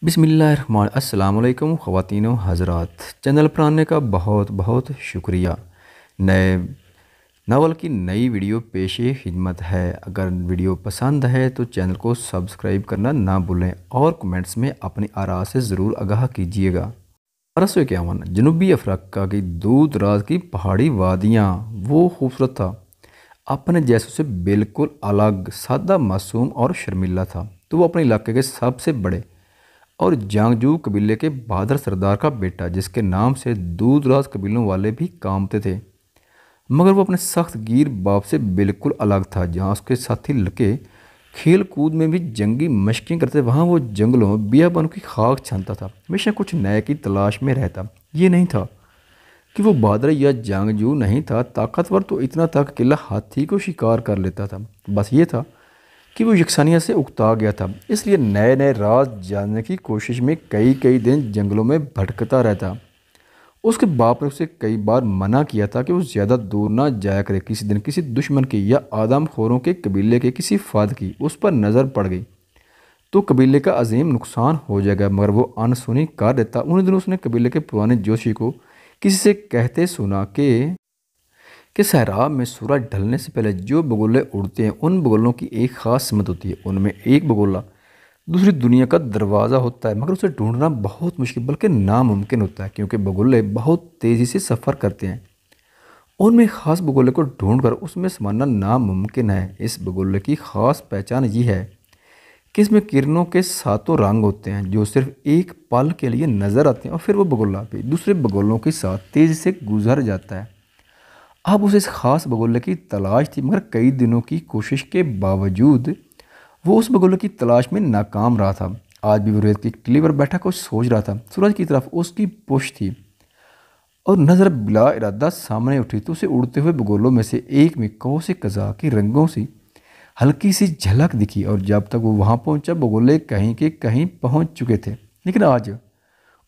अस्सलाम वालेकुम ख़वातीन व हज़रात। चैनल पर आने का बहुत बहुत शुक्रिया। नए नावल की नई वीडियो पेश खिदमत है। अगर वीडियो पसंद है तो चैनल को सब्सक्राइब करना ना भूलें और कमेंट्स में अपनी आरा से ज़रूर आगाह कीजिएगा। 1851 जनूबी अफ्रीका की दूर दराज की पहाड़ी वादियाँ वो खूबसूरत था, अपने जैसों से बिल्कुल अलग, सादा, मासूम और शर्मिला था। तो वो अपने इलाके के सबसे बड़े और जांगजू कबीले के बहादुर सरदार का बेटा, जिसके नाम से दूर दराज कबीलों वाले भी कांपते थे। मगर वो अपने सख्त गिर बाप से बिल्कुल अलग था। जहाँ उसके साथी लड़के खेल कूद में भी जंगी मशकें करते, वहाँ वो जंगलों बियाबानों की खाक छानता था, हमेशा कुछ नए की तलाश में रहता। ये नहीं था कि वो बहादुर या जंगजू नहीं था, ताकतवर तो इतना था कि अकेला हाथी को शिकार कर लेता था। बस ये था कि वो यकसानियत से उकता गया था, इसलिए नए नए राज जानने की कोशिश में कई कई दिन जंगलों में भटकता रहता। उसके बाप ने उसे कई बार मना किया था कि वो ज़्यादा दूर ना जाया करे। किसी दिन किसी दुश्मन की या आदमखोरों के कबीले के किसी फाद की उस पर नज़र पड़ गई तो कबीले का अजीम नुकसान हो जाएगा, मगर वो अनसुनी कर देता। उन्हीं दिनों उसने कबीले के पुराने जोशी को किसी से कहते सुना कि सहराब में सूरज ढलने से पहले जो बगुले उड़ते हैं, उन बगुलों की एक ख़ास सिमत होती है। उनमें एक बगुला दूसरी दुनिया का दरवाज़ा होता है, मगर उसे ढूंढना बहुत मुश्किल बल्कि नामुमकिन होता है, क्योंकि बगुले बहुत तेज़ी से सफ़र करते हैं। उनमें ख़ास बगुले को ढूंढकर उसमें समाना नामुमकिन है। इस बगुले की ख़ास पहचान ये है कि इसमें किरणों के सातों रंग होते हैं, जो सिर्फ एक पल के लिए नज़र आते हैं और फिर वो बगुला भी दूसरे बगुलों के साथ तेज़ी से गुजर जाता है। अब उसे इस खास बगुले की तलाश थी, मगर कई दिनों की कोशिश के बावजूद वो उस बगुले की तलाश में नाकाम रहा था। आज भी वो रेत की टिल्ली पर बैठा कुछ सोच रहा था। सूरज की तरफ उसकी पुश थी और नज़र बिला इरादा सामने उठी तो उसे उड़ते हुए बगुलों में से एक में कौ से कज़ा की रंगों से हल्की सी झलक दिखी। और जब तक वो वहाँ पहुँचा, बगुले कहीं के कहीं पहुँच चुके थे। लेकिन आज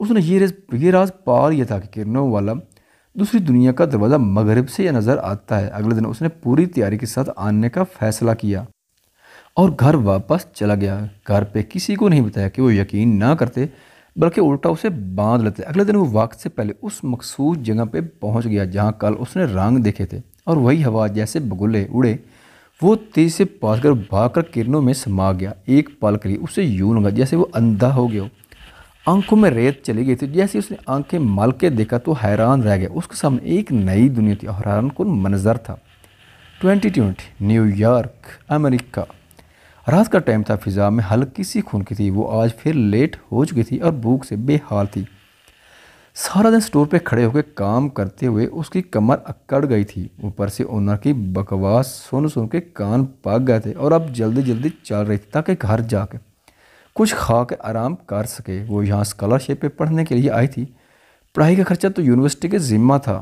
उसने ये राज पा लिया था कि किरणों वाला दूसरी दुनिया का दरवाज़ा मगरिब से नज़र आता है। अगले दिन उसने पूरी तैयारी के साथ आने का फैसला किया और घर वापस चला गया। घर पे किसी को नहीं बताया कि वो यकीन ना करते, बल्कि उल्टा उसे बांध लेते। अगले दिन वो वक्त से पहले उस मखसूस जगह पे पहुंच गया जहां कल उसने रंग देखे थे, और वही हवा जैसे बगुले उड़े वो तेज से पास कर भाग कर किरणों में समा गया। एक पल के लिए उसे यूं लगा जैसे वो अंधा हो गया। आंखों में रेत चली गई थी। जैसे उसने आंखें मल के देखा तो हैरान रह गया। उसके सामने एक नई दुनिया थी और हैरान कुन मंजर था। 2020 न्यूयॉर्क, अमेरिका। रात का टाइम था, फिजा में हल्की सी खुनकी थी। वो आज फिर लेट हो चुकी थी और भूख से बेहाल थी। सारा दिन स्टोर पे खड़े होकर काम करते हुए उसकी कमर अकड़ गई थी। ऊपर से ओनर की बकवास सुन सुन के कान पक गए थे और अब जल्दी जल्दी चल रही थी ताकि घर जाके कुछ खा के आराम कर सके। वो यहाँ स्कॉलरशिप पे पढ़ने के लिए आई थी। पढ़ाई का खर्चा तो यूनिवर्सिटी के ज़िम्मा था,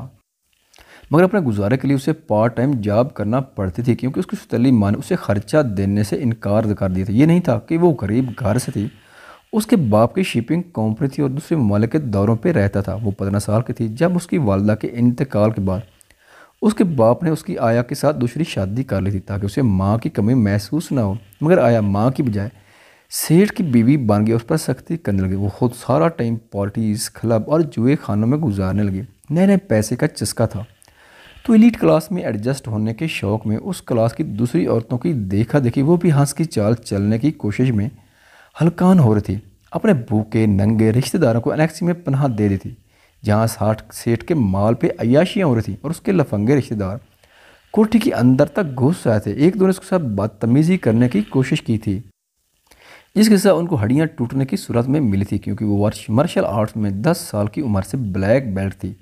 मगर अपने गुजारे के लिए उसे पार्ट टाइम जॉब करना पड़ती थी, क्योंकि उसकी सुतली माँ ने उसे खर्चा देने से इनकार कर दिया था। ये नहीं था कि वो गरीब घर से थी, उसके बाप की शिपिंग कंपनी थी और दूसरे ममालिक के दौरों पर रहता था। वो 15 साल की थी जब उसकी वालदा के इंतकाल के बाद उसके बाप ने उसकी आया के साथ दूसरी शादी कर ली थी ताकि उसे माँ की कमी महसूस ना हो। मगर आया माँ की बजाय सेठ की बीवी बन गई, उस पर सख्ती करने लगे। वो खुद सारा टाइम पार्टीज, क्लब और जुए खानों में गुजारने लगे। नए नए पैसे का चस्का था तो एलीट क्लास में एडजस्ट होने के शौक़ में उस क्लास की दूसरी औरतों की देखा देखी वो भी हंस की चाल चलने की कोशिश में हलकान हो रही थी। अपने भूखे नंगे रिश्तेदारों को एनेक्सी में पनाह दे दी थी, जहाँ साठ सेठ के माल पे अय्याशियाँ हो रही थी और उसके लफंगे रिश्तेदार कोठी के अंदर तक घुस आए थे। एक दो ने उसके साथ बदतमीज़ी करने की कोशिश की थी, जिसके साथ उनको हड्डियां टूटने की सूरत में मिली थी, क्योंकि वो मार्शल आर्ट्स में 10 साल की उम्र से ब्लैक बेल्ट थी।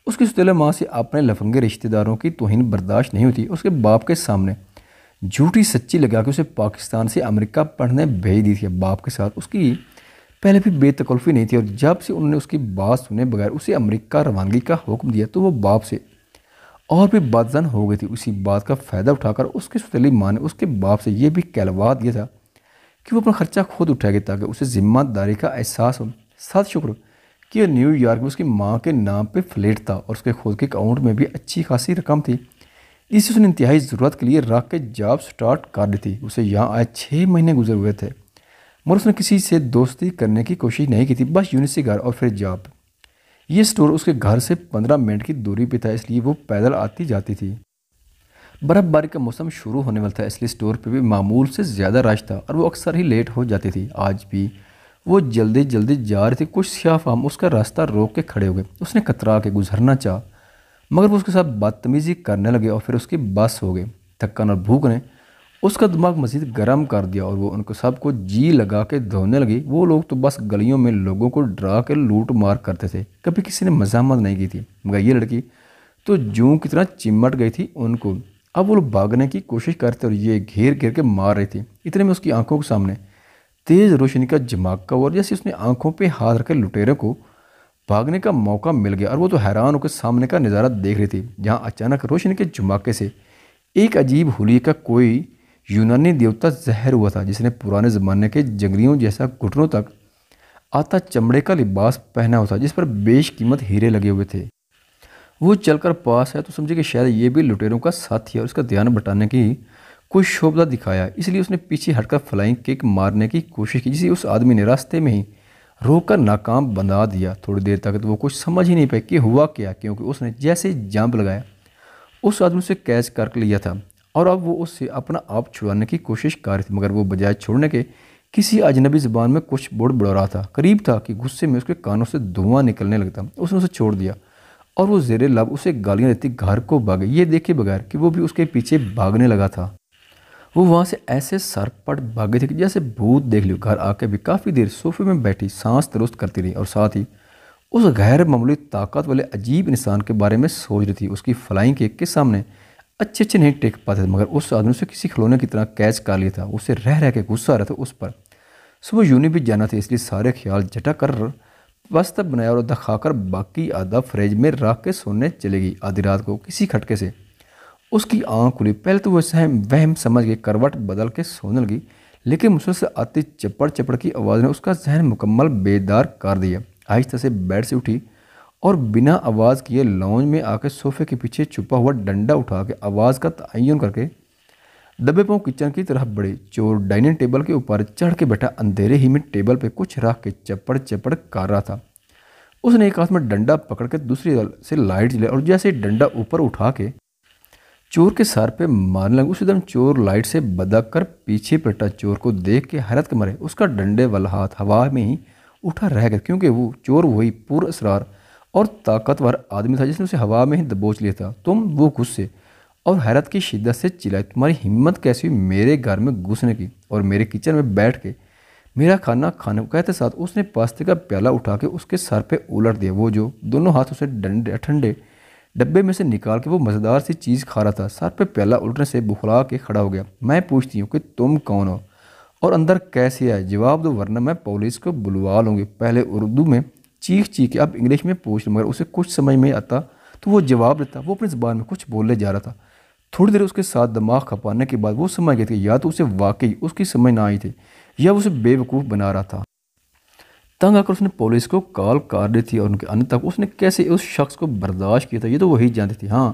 उसकी सुतीले माँ से अपने लफंगे रिश्तेदारों की तौहीन बर्दाश्त नहीं हुई। उसके बाप के सामने झूठी सच्ची लगा कि उसे पाकिस्तान से अमेरिका पढ़ने भेज दी थी। बाप के साथ उसकी पहले भी बेतकल्फ़ी नहीं थी, और जब से उन्होंने उसकी बात सुने बगैर उसे अमेरिका रवानगी का हुक्म दिया तो वो बाप से और भी बदजन हो गई थी। उसी बात का फ़ायदा उठाकर उसकी सुतीली माँ ने उसके बाप से यह भी कहलवा दिया था कि वो अपना खर्चा खुद उठाएगी ताकि उसे ज़िम्मेदारी का एहसास हो। साथ शुक्र कि न्यूयॉर्क में उसकी माँ के नाम पे फ्लैट था और उसके खुद के अकाउंट में भी अच्छी खासी रकम थी, जिससे उसने इंतहाई ज़रूरत के लिए रख के जॉब स्टार्ट कर दी थी। उसे यहाँ आए 6 महीने गुजर हुए थे, مگر اس نے کسی سے دوستی کرنے کی کوشش نہیں کی تھی، بس یونس گھر اور پھر جاب۔ یہ اسٹور اس کے گھر سے 15 منٹ کی دوری پہ تھا، اس لیے وہ پیدل آتی جاتی تھی۔ برف باری کا موسم شروع ہونے والا تھا، اس لیے اسٹور پہ بھی معمول سے زیادہ رش تھا اور وہ اکثر ہی لیٹ ہو جاتی تھی۔ آج بھی وہ جلدی جلدی جا رہی تھی، کچھ سیاہ فام اس کا راستہ روک کے کھڑے ہو گئے۔ اس نے کترا کے گزرنا چاہا مگر وہ اس کے ساتھ بدتمیزی کرنے لگے اور پھر اس کی بس ہو گئی۔ تھکن اور بھوک نے اس کا دماغ مزید گرم کر دیا اور وہ ان کو سب کو جی لگا کے دھونے لگی۔ وہ لوگ تو بس گلیوں میں لوگوں کو ڈرا کے لوٹ مار کرتے تھے، کبھی کسی نے مزاحمت نہیں کی تھی، مگر یہ لڑکی تو جوں کی طرح چمٹ گئی تھی ان کو۔ اب وہ لوگ بھاگنے کی کوشش کرتے اور یہ گھیر گھیر کے مار رہی تھی۔ اتنے میں اس کی آنکھوں کے سامنے تیز روشنی کا جھماکہ ہوا اور جیسے اس نے آنکھوں پہ ہاتھ رکھے لٹیرے کو بھاگنے کا موقع مل گیا، اور وہ تو حیران ہو کے سامنے کا نظارہ دیکھ رہی تھی، جہاں اچانک روشنی کے جھماکے سے ایک عجیب حلیے کا کوئی یونانی دیوتا ظاہر ہوا تھا، جس نے پرانے زمانے کے جنگلیوں جیسا گھٹنوں تک آتا چمڑے کا لباس پہنا ہوا تھا، جس پر بیش قیمت ہیرے لگے ہوئے تھے۔ وہ چل کر پاس ہے تو سمجھے کہ شاید یہ بھی لٹیروں کا ساتھی ہے، اور اس کا دھیان بٹانے کی کوئی شوبدہ دکھایا، اس لیے اس نے پیچھے ہٹ کر فلائنگ کک مارنے کی کوشش کی، جسے اس آدمی نے راستے میں ہی روک کر ناکام بنا دیا۔ تھوڑی دیر تک تو وہ کچھ سمجھ ہی نہیں پائی کہ ہوا کیا، کیونکہ اس نے جیسے جمپ لگایا اس آدمی سے کیچ کر لیا تھا اور اب وہ اس سے اپنا آپ چھڑانے کی کوشش کر رہی تھی، مگر وہ بجائے چھوڑنے کے کسی اجنبی زبان میں کچھ بڑ رہا تھا۔ قریب تھا کہ غصے میں اس کے کانوں سے دھواں نکلنے لگتا۔ اس نے اسے چھوڑ دیا اور وہ زیر لب اسے گالیاں دیتی گھر کو بھاگے، یہ دیکھے بغیر کہ وہ بھی اس کے پیچھے بھاگنے لگا تھا۔ وہ وہاں سے ایسے سر پٹ بھاگے تھے کہ جیسے بھوت دیکھ لیو۔ گھر آ کے بھی کافی دیر صوفے میں بیٹھی سانس درست کرتی رہی اور ساتھ ہی اس غیر معمولی طاقت والے عجیب انسان کے بارے میں سوچ رہی تھی۔ اس کی فلائنگ کیک کے سامنے اچھے نہیں ٹیک پاتے تھے، مگر اس آدمی سے کسی کھلونے کی طرح کیچ کر لیا تھا۔ اسے رہ کے غصہ آ رہا تھا اس پر۔ صبح یونی بھی جانا تھا، اس لیے سارے خیال جٹا کر واسطہ بنایا اور دکھا کر باقی آدھا فریج میں رکھ کے سونے چلے گئی۔ آدھی رات کو کسی کھٹکے سے اس کی آنکھ کھلی۔ پہلے تو وہ وہم سمجھ کے کروٹ بدل کے سونے لگی، لیکن مسلسل آتی چپڑ کی آواز نے اس کا ذہن مکمل بیدار کر دیا۔ آہستہ سے بیڈ سے اٹھی اور بنا آواز کیے لانج میں آ کے صوفے کے پیچھے چھپا ہوا ڈنڈا اٹھا کے آواز کا تعین کر کے دبے پاؤں کچن کی طرف بڑھے۔ چور ڈائننگ ٹیبل کے اوپر چڑھ کے بیٹھا اندھیرے ہی میں ٹیبل پہ کچھ رکھ کے چپڑ کر رہا تھا۔ اس نے ایک ہاتھ میں ڈنڈا پکڑ کے دوسری سے لائٹ جلے اور جیسے ڈنڈا اوپر اٹھا کے چور کے سر پہ مارنے لگا، اسی دم چور لائٹ سے بدک کر پیچھے پلٹا۔ چور کو دیکھ کے حیرت کے مارے اس کا ڈنڈے والا ہاتھ ہوا میں ہی اٹھا رہ گیا، کیونکہ وہ چور وہی پر اسرار اور طاقتور آدمی تھا جس نے اسے ہوا میں ہی دبوچ لیا تھا۔ وہ غصے اور حیرت کی شدت سے چلائی، تمہاری ہمت کیسی ہوئی میرے گھر میں گھسنے کی اور میرے کچن میں بیٹھ کے میرا کھانا کھانے کو؟ کہتے ساتھ اس نے پاستے کا پیالہ اٹھا کے اس کے سر پہ الٹ دیا۔ وہ جو دونوں ہاتھ اسے ٹھنڈے ڈبے میں سے نکال کے وہ مزیدار سی چیز کھا رہا تھا، سر پہ پیالہ الٹنے سے بخلا کے کھڑا ہو گیا۔ میں پوچھتی ہوں کہ تم کون ہو اور اندر کیسے آئے؟ جواب دو ورنہ میں پولیس کو بلوا لوں گی۔ پہلے اردو میں چیخ کے اب انگلش میں پوچھ لوں، مگر اسے کچھ سمجھ میں آتا تو وہ جواب دیتا۔ وہ اپنی زبان میں کچھ بولنے جا رہا تھا۔ تھوڑی دیر اس کے ساتھ دماغ کھپانے کے بعد وہ سمجھ گیا کہ یا تو اسے واقعی اس کی سمجھ نہ آئی تھی یا وہ اسے بے وقوف بنا رہا تھا۔ تنگ آ کر اس نے پولیس کو کال کر دی تھی، اور ان کے آنے تک اس نے کیسے اس شخص کو برداشت کیا تھا یہ تو وہی جانتی تھی۔ ہاں،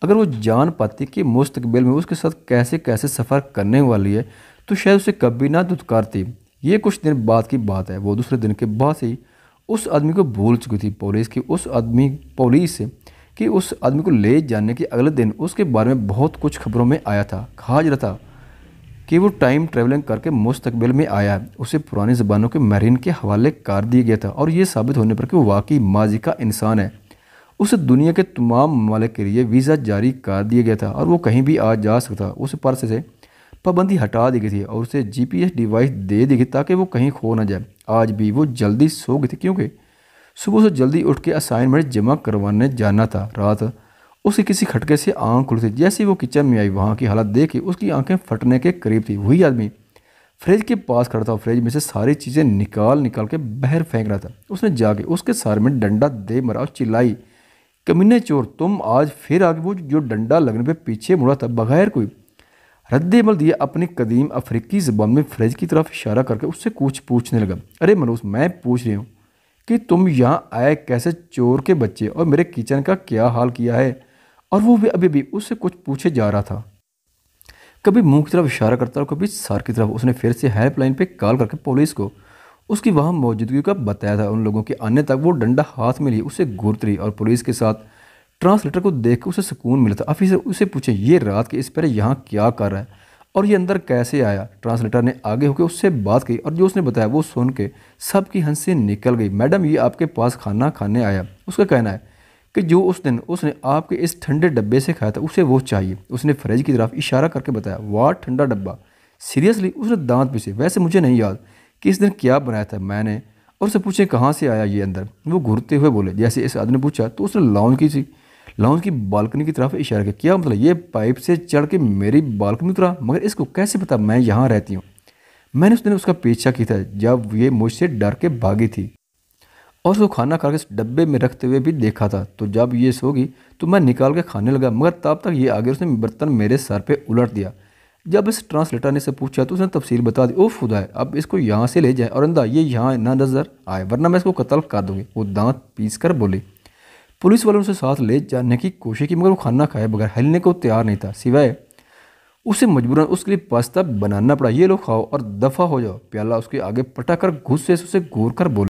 اگر وہ جان پاتی کہ مستقبل میں اس کے ساتھ کیسے سفر کرنے والی ہے تو شاید اسے کبھی نہ دھتکارتی۔ یہ کچھ دن بعد کی بات ہے۔ وہ دوسرے دن کے بعد سے ہی اس آدمی کو بھول چکی تھی۔ پولیس کہ اس آدمی کو لے جانے کے اگلے دن اس کے بارے میں بہت کچھ خبروں میں آیا تھا۔ کہا جا رہا تھا کہ وہ ٹائم ٹریولنگ کر کے مستقبل میں آیا ہے۔ اسے پرانی زبانوں کے ماہرین کے حوالے کر دیا گیا تھا، اور یہ ثابت ہونے پر کہ وہ واقعی ماضی کا انسان ہے اسے دنیا کے تمام ممالک کے لیے ویزا جاری کر دیا گیا تھا اور وہ کہیں بھی آ جا سکتا۔ اس پرس سے پابندی ہٹا دی گئی تھی اور اسے GPS ڈیوائس دے دی گئی تاکہ وہ کہیں کھو نہ جائے۔ آج بھی وہ جلدی سو گئی تھی کیونکہ صبح سے جلدی اٹھ کے اسائنمنٹ جمع کروانے جانا تھا۔ رات اسے کسی کھٹکے سے آنکھ کھلی تھی۔ جیسے وہ کچن میں آئی وہاں کی حالت دیکھ کے اس کی آنکھیں پھٹنے کے قریب تھی۔ وہی آدمی فریج کے پاس کھڑا تھا اور فریج میں سے ساری چیزیں نکال کے باہر پھینک رہا تھا۔ اس نے جا کے اس کے سر میں ڈنڈا دے مارا اور چلائی، کمینے چور، تم آج پھر آگے؟ وہ جو ڈنڈا لگنے پہ پیچھے مڑا تھا بغیر کوئی رد عمل دیے اپنی قدیم افریقی زبان میں فریج کی طرف اشارہ کر کے اس سے کچھ پوچھنے لگا۔ ارے منوس، میں پوچھ رہی ہوں کہ تم یہاں آئے کیسے؟ چور کے بچے، اور میرے کچن کا کیا حال کیا ہے؟ اور وہ بھی ابھی بھی اس سے کچھ پوچھے جا رہا تھا۔ कभी मुंह की तरफ इशारा करता और कभी सर की तरफ। उसने फिर से हेल्पलाइन पे कॉल करके पुलिस को उसकी वहाँ मौजूदगी का बताया था। उन लोगों के आने तक वो डंडा हाथ में लिए उसे घूरती रही और पुलिस के साथ ट्रांसलेटर को देख कर उसे सुकून मिला था। ऑफिसर उसे पूछे, ये रात के इस पर यहाँ क्या कर रहा है और ये अंदर कैसे आया? ट्रांसलेटर ने आगे होकर उससे बात की और जो उसने बताया वो सुन के सबकी हंसी निकल गई। मैडम, ये आपके पास खाना खाने आया। उसका कहना है कि जो उस दिन उसने आपके इस ठंडे डब्बे से खाया था उसे वो चाहिए। उसने फ्रिज की तरफ इशारा करके बताया, वाह ठंडा डब्बा, सीरियसली? उसने दांत पीसे। वैसे मुझे नहीं याद कि इस दिन क्या बनाया था मैंने। और उसे पूछे कहाँ से आया ये अंदर? वो घूरते हुए बोले। जैसे इस आदमी ने पूछा तो उसने लाउंज की बालकनी की तरफ इशारा किया। क्या मतलब? ये पाइप से चढ़ के मेरी बालकनी उतरा? मगर इसको कैसे पता मैं यहाँ रहती हूँ? मैंने उस दिन उसका पीछा किया था जब ये मुझसे डर के भागी थी और उसको खाना खा के इस डब्बे में रखते हुए भी देखा था। तो जब ये सो गई तो मैं निकाल के खाने लगा, मगर तब तक ये आगे उसने बर्तन मेरे सर पे उलट दिया। जब इस ट्रांसलेटर ने से पूछा तो उसने तफसील बता दी। ओह खुदा है, अब इसको यहाँ से ले जाए और अंदा ये यहाँ ना नजर आए वरना मैं इसको कत्ल कर दूंगी। वो दांत पीस कर बोली। पुलिस वालों ने उसे साथ ले जाने की कोशिश की मगर वो खाना खाए बगैर हिलने को तैयार नहीं था, सिवाय उसे मजबूरन उसके लिए पास्ता बनाना पड़ा। ये लो खाओ और दफ़ा हो जाओ। प्याला उसके आगे पटा कर गुस्से से उसे घूर कर बोला।